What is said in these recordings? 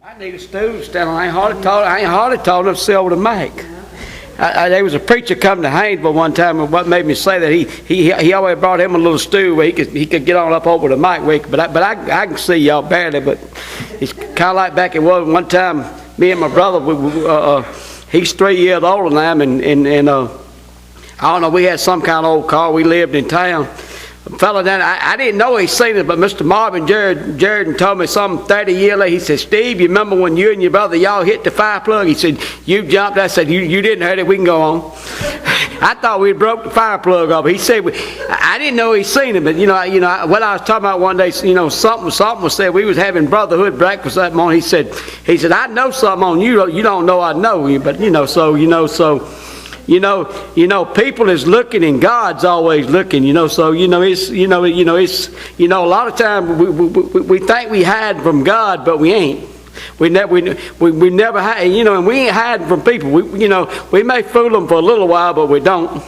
I need a stool stand. I ain't hardly told him to sell to make. There was a preacher come to Haynesville one time, and what made me say that he always brought him a little stool where he could get on up over the mic with. But I can see y'all barely. But it's kind of like back it was one time. Me and my brother, he's 3 years older than I am, and I don't know. We had some kind of old car. We lived in town. A fella down, I didn't know he'd seen it, but Mr. Marvin Jordan told me some 30 years later. He said, "Steve, you remember when you and your brother, y'all hit the fire plug?" He said, "You jumped." I said, you didn't hurt it. We can go on." I thought we broke the fire plug off. He said, I didn't know he'd seen it, but what I was talking about one day, something was said. We was having brotherhood breakfast that morning. He said, "I know something on you. You don't know I know you, but people is looking and God's always looking, so, it's, a lot of times we think we hide from God, but we ain't. We never hide, and we ain't hiding from people. We may fool them for a little while, but we don't.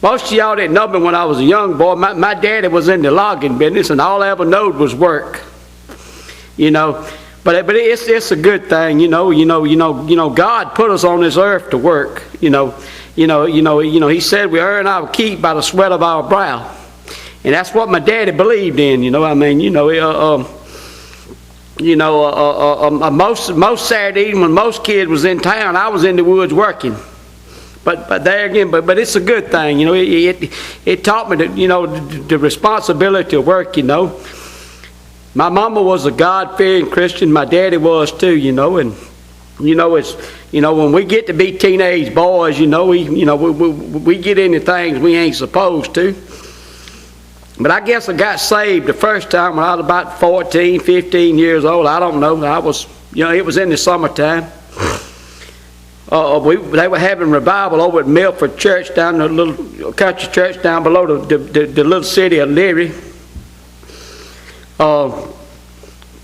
Most of y'all didn't know me when I was a young boy. My daddy was in the logging business, and all I ever knowed was work, But it's a good thing, God put us on this earth to work, He said we earn our keep by the sweat of our brow, and that's what my daddy believed in. Most Saturday evening when most kids was in town, I was in the woods working. But there again, but it's a good thing, It taught me the responsibility of work, My mama was a God-fearing Christian. My daddy was too, and when we get to be teenage boys, we get into things we ain't supposed to. But I guess I got saved the first time when I was about 14, 15 years old. I don't know. I was, it was in the summertime. They were having revival over at Milford Church, down the little country church down below the little city of Leary.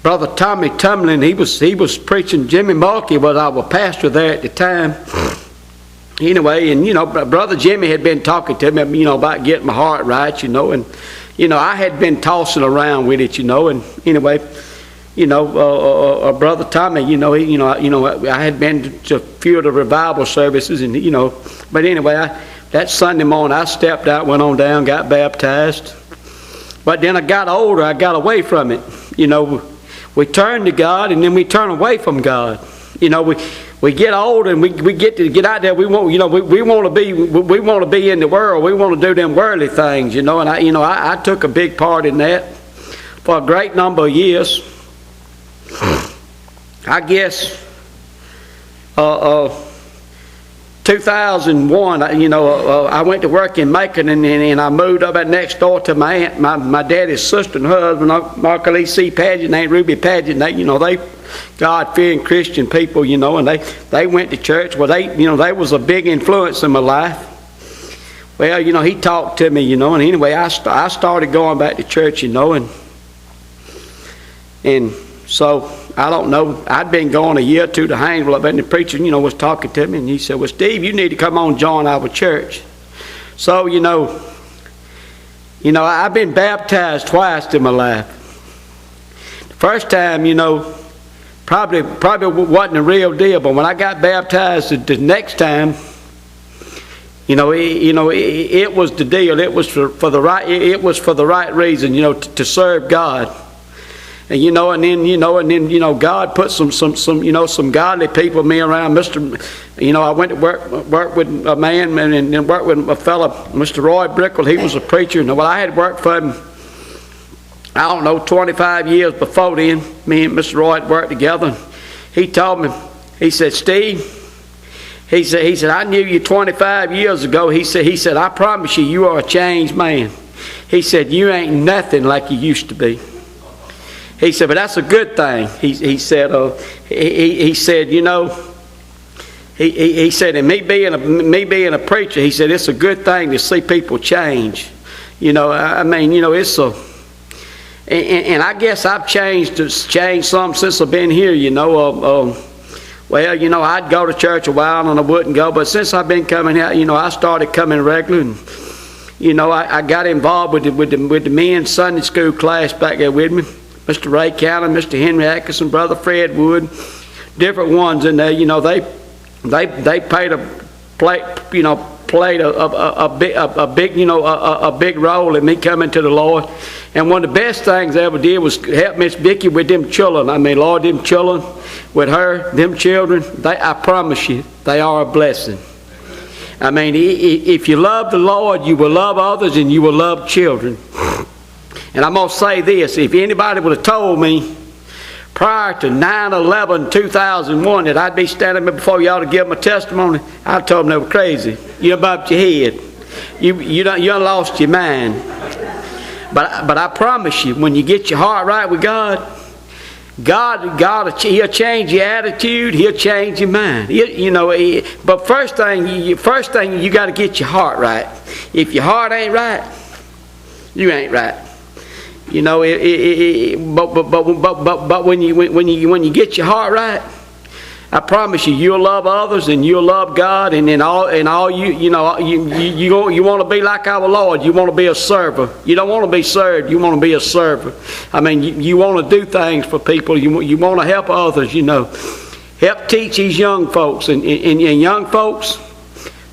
Brother Tommy Tumlin, he was preaching. Jimmy Mulkey was our pastor there at the time. Anyway, and Brother Jimmy had been talking to me, about getting my heart right, and I had been tossing around with it, and anyway, Brother Tommy, I had been to a few of the revival services, and but anyway, that Sunday morning I stepped out, went on down, got baptized. But then I got older, I got away from it. We turn to God and then we turn away from God. We get older and we get out there. We want to be in the world. We want to do them worldly things. And I took a big part in that for a great number of years. I guess 2001, I went to work in Macon, and I moved up next door to my aunt, my daddy's sister and her husband, Mark C. Paget, and Ruby Paget. They God-fearing Christian people, and they went to church. Well, they was a big influence in my life. Well, he talked to me, and anyway, I started going back to church, and so, I don't know, I'd been going a year or two to Haynesville, and the preacher, was talking to me, and he said, "Well, Steve, you need to come on and join our church." So, I've been baptized twice in my life. The first time, probably wasn't a real deal, but when I got baptized the next time, it was the deal. It was for the right reason, to serve God. And then God put some godly people me around. I went to work with a man and then worked with a fellow, Mr. Roy Brickle. He was a preacher. And I had worked for him, 25 years before then. Me and Mr. Roy had worked together. He told me, he said, "Steve," he said, "I knew you 25 years ago." He said, "I promise you are a changed man." He said, "You ain't nothing like you used to be." He said, "But that's a good thing." He said, he said, and me being a preacher, he said, it's a good thing to see people change. It's a, and I guess I've changed some since I've been here. I'd go to church a while and I wouldn't go, but since I've been coming here, I started coming regular, and I got involved with the men's Sunday school class back there with me. Mr. Ray Cannon, Mr. Henry Atkinson, Brother Fred Wood, different ones in there. They played a big role in me coming to the Lord. And one of the best things I ever did was help Miss Vicky with them children. I mean, Lord, them children with her, them children, I promise you, they are a blessing. I mean, if you love the Lord, you will love others and you will love children. And I'm going to say this, if anybody would have told me prior to 9/11/2001 that I'd be standing before y'all to give them a testimony, I'd told them they were crazy. You bumped your head. You done lost your mind. But I promise you, when you get your heart right with God, He'll change your attitude. He'll change your mind. But first thing you got to get your heart right. If your heart ain't right, you ain't right. But when you get your heart right, I promise you, you'll love others and you'll love God, and you want to be like our Lord. You want to be a server. You don't want to be served. You want to be a server. I mean, you want to do things for people. You want to help others. Help teach these young folks and young folks.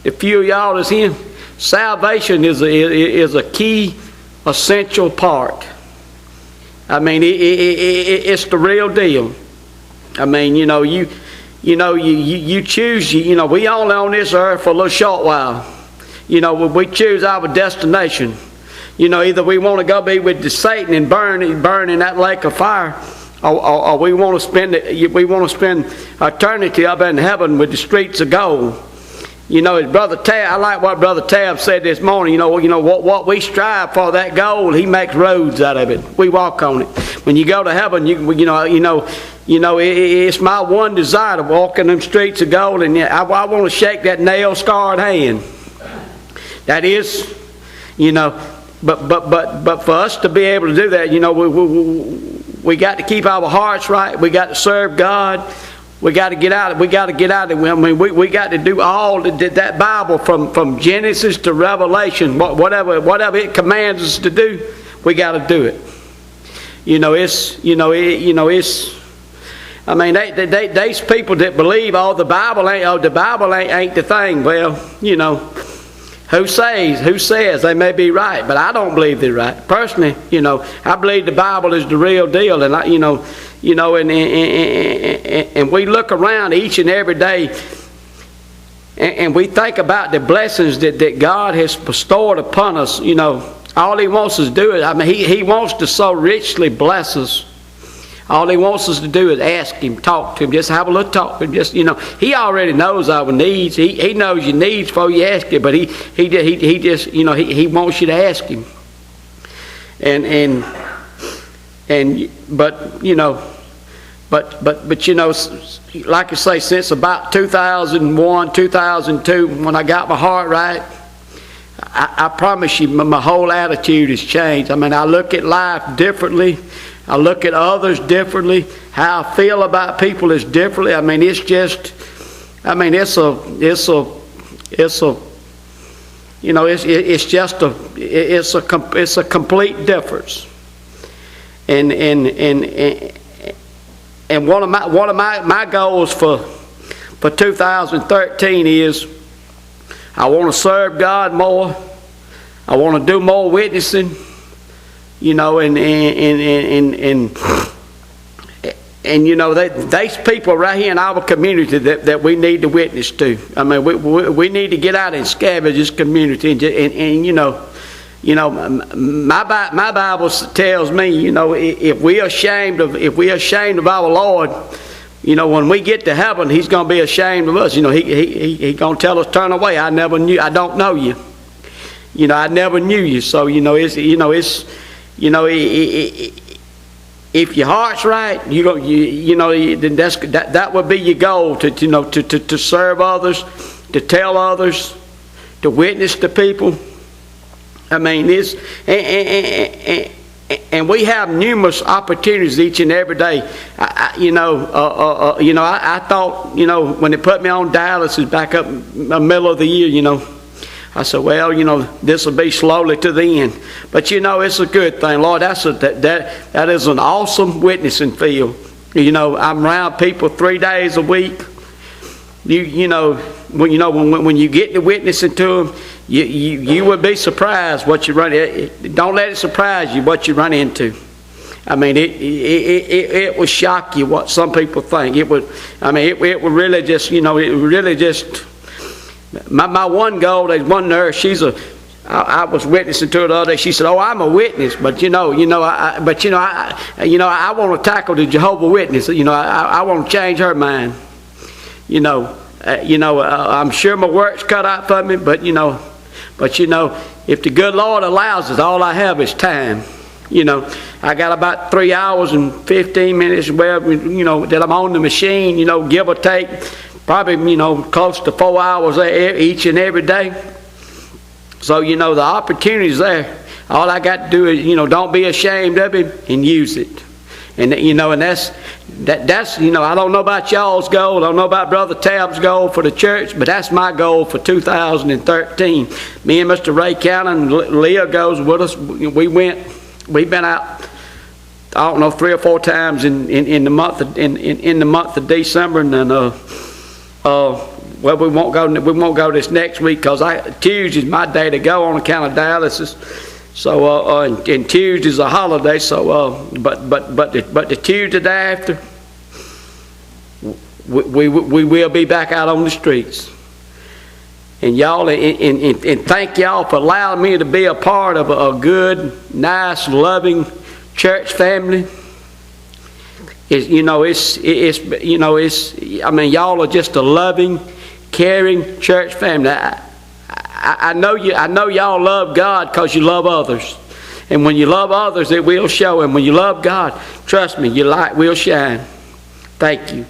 The few of y'all that's in, salvation is a key, essential part. I mean, it's the real deal. I mean, you choose, we only on this earth for a little short while. We choose our destination. Either we want to go be with Satan and burn in that lake of fire, or we want to spend eternity up in heaven with the streets of gold. As Brother Tab, I like what Brother Tab said this morning. What we strive for, that gold, He makes roads out of it. We walk on it. When you go to heaven, it's my one desire to walk in them streets of gold, and I want to shake that nail-scarred hand. That is, but for us to be able to do that, we got to keep our hearts right. We got to serve God. We got to get out. We got to get out. I mean, we got to do all that Bible from Genesis to Revelation. Whatever it commands us to do, we got to do it. I mean, there's people that believe, the Bible ain't the thing. Well, who says they may be right, but I don't believe they're right. Personally, I believe the Bible is the real deal, and and we look around each and every day, and we think about the blessings that God has bestowed upon us. All He wants us to do is, He wants to so richly bless us. All He wants us to do is ask Him, talk to Him, just have a little talk. Just He already knows our needs. He knows your needs before you ask it, but He just He wants you to ask Him. But like I say, since about 2001, 2002, when I got my heart right, I promise you, my whole attitude has changed. I mean, I look at life differently. I look at others differently. How I feel about people is differently. I mean, it's a complete difference. And one of my goals for 2013 is I want to serve God more. I want to do more witnessing. There's people right here in our community that we need to witness to. I mean, we need to get out and scavenge this community, my Bible tells me, if we are ashamed of our Lord, when we get to heaven, He's going to be ashamed of us. He's going to tell us, turn away. I don't know you. I never knew you. So if your heart's right, then that would be your goal to serve others, to tell others, to witness to people. I mean, and we have numerous opportunities each and every day. I thought, when they put me on dialysis back up in the middle of the year, I said, well, this will be slowly to the end. But it's a good thing, Lord. That is an awesome witnessing field. I'm around people 3 days a week. When you get to witnessing to them, you would be surprised what you run. Don't let it surprise you what you run into. I mean, it will shock you what some people think. It would really just, my one girl, there's one nurse, I was witnessing to her the other day. She said, "Oh, I'm a witness, but I want to tackle the Jehovah's Witness. I want to change her mind. I'm sure my work's cut out for me, but if the good Lord allows it, all I have is time. I got about 3 hours and 15 minutes that I'm on the machine, give or take, probably, close to 4 hours each and every day. So, the opportunity's there. All I got to do is, don't be ashamed of it and use it. And, and that's, I don't know about y'all's goal. I don't know about Brother Tabb's goal for the church, but that's my goal for 2013. Me and Mr. Ray Cannon, Leah goes with us. We've been out, I don't know, 3 or 4 times in the month of December, and then well, we won't go this next week because Tuesday's my day to go on account of dialysis. So and Tuesday's a holiday. So but the Tuesday after, we will be back out on the streets. And y'all, and thank y'all for allowing me to be a part of a good, nice, loving church family. Y'all are just a loving, caring church family. I know y'all love God because you love others. And when you love others, it will show. And when you love God, trust me, your light will shine. Thank you.